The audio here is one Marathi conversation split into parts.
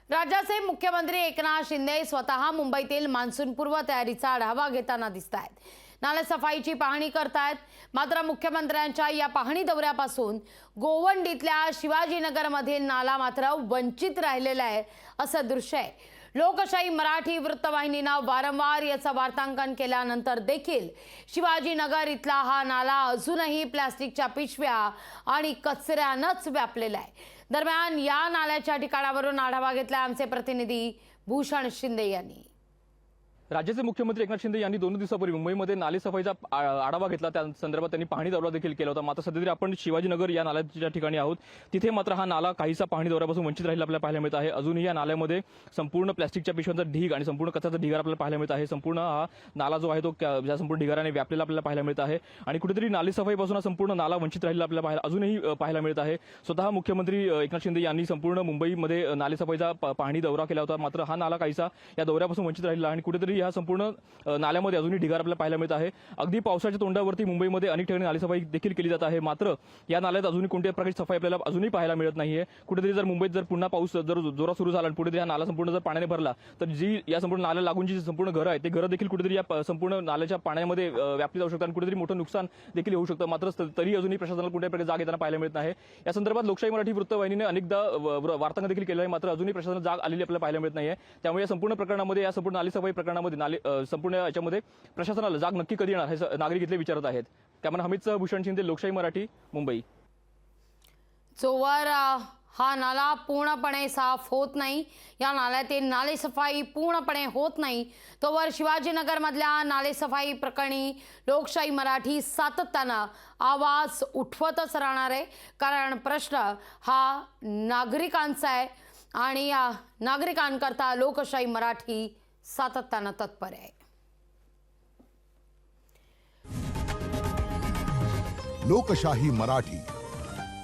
राज्याचे मुख्यमंत्री एकनाथ शिंदे स्वतः मुंबईतील मान्सूनपूर्व तयारीचा आढावा घेताना दिसतायत। नाले सफाईची पाहणी करतायत। मात्र मुख्यमंत्र्यांच्या या पाहणी दौऱ्यापासून गोवंडीतल्या शिवाजीनगरमधील नाला मात्र वंचित राहिलेला आहे असं दृश्य आहे। लोकशाही मराठी वृत्तवाहिनीने वारंवार याचं वार्तांकन केल्यानंतर देखील शिवाजीनगर इथला हा नाला अजूनही प्लास्टिकच्या पिशव्या आणि कचऱ्यानंच व्यापलेला आहे। दरम्यान या नाल्याच्या ठिकाणावरून आढावा घेतला आमचे प्रतिनिधी भूषण शिंदे यांनी। राज्याचे मुख्यमंत्री एकनाथ शिंदे यांनी 2 दिवसापूर्वी मुंबईमध्ये नाले सफाईचा आढावा घेतला। त्या संदर्भात त्यांनी पाहणी दौरा देखील केला होता। मात्र सध्या तरी आपण शिवाजीनगर या नाल्याच्या ठिकाणी आहोत। तिथे मात्र हा नाला काहीसा पाहणी दौऱ्यापासून वंचित राहिला आपल्याला पाहायला मिळत आहे। अजूनही या नाल्यामध्ये संपूर्ण प्लास्टिकच्या पिशव्यांचा ढीग आणि संपूर्ण कचऱ्याचा ढिगारा आपल्याला पाहायला मिळत आहे। संपूर्ण हा नाला जो आहे तो ज्या संपूर्ण ढिगाराने व्यापलेला आपल्याला पाहायला मिळत आहे आणि कुठेतरी नाले सफाईपासून हा संपूर्ण नाला वंचित राहिला आपल्याला अजूनही पाहायला मिळत आहे। स्वतः मुख्यमंत्री एकनाथ शिंदे यांनी संपूर्ण मुंबईमध्ये नाले सफाईचा पाहणी दौरा केला होता। मात्र हा नाला काहीसा या दौऱ्यापासून वंचित राहिला आणि कुठेतरी या संपूर्ण नाल्यामध्ये अजूनही ढिगारा आपल्याला पाहायला मिळत आहे। अगदी पावसाच्या तोंडावरती मुंबईमध्ये अनेक ठिकाणी नालेसफाई देखील केली जात आहे। मात्र या नाल्यात अजूनही कोणत्याही प्रकारची सफाई आपल्याला अजूनही पाहायला मिळत नाहीये। कुठेतरी जर मुंबईत जर पुन्हा पाऊस जर जोरात सुरू झाला आणि पुढे हा नाला संपूर्ण जर पाण्याने भरला तर जी या संपूर्ण नाल्या लागून जी संपूर्ण घरं आहेत ते घरं देखील कुठेतरी या संपूर्ण नाल्याच्या पाण्यामध्ये व्यापली जाऊ शकतात आणि कुठेतरी मोठं नुकसान देखील होऊ शकतं। मात्र तरी अजूनही प्रशासनाला कोणत्याही प्रकारे जाग येताना पाहायला मिळत नाही। या संदर्भात लोकशाही मराठी वृत्तवाहिनीने अनेकदा वार्तांकन देखील केलं आहे। मात्र अजूनही प्रशासनाला जाग आलेली आपल्याला पाहायला मिळत नाहीये। त्यामुळे या संपूर्ण प्रकरणामध्ये या संपूर्ण नाले सफाई प्रकरणामध्ये संपूर्ण याच्यामध्ये प्रशासनाला जाग नक्की कधी येणार हे नागरिक इथले विचारत आहेत। कॅमेरामन हमीदसह भूषण शिंदे, लोकशाही मराठी, मुंबई। जोवर हा नाला पूर्णपणे साफ होत नाही, या नाल्यातील नाले सफाई पूर्णपणे होत नाही, तोवर शिवाजीनगरमधल्या नाले सफाई प्रकरणी लोकशाही मराठी सातत्यानं आवाज उठवतच राहणार आहे। कारण प्रश्न हा नागरिकांचा आहे आणि या नागरिकांकरता लोकशाही मराठी सातत्यानं तत्पर आहे। लोकशाही मराठी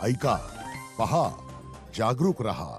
ऐका, पहा, जागरूक रहा।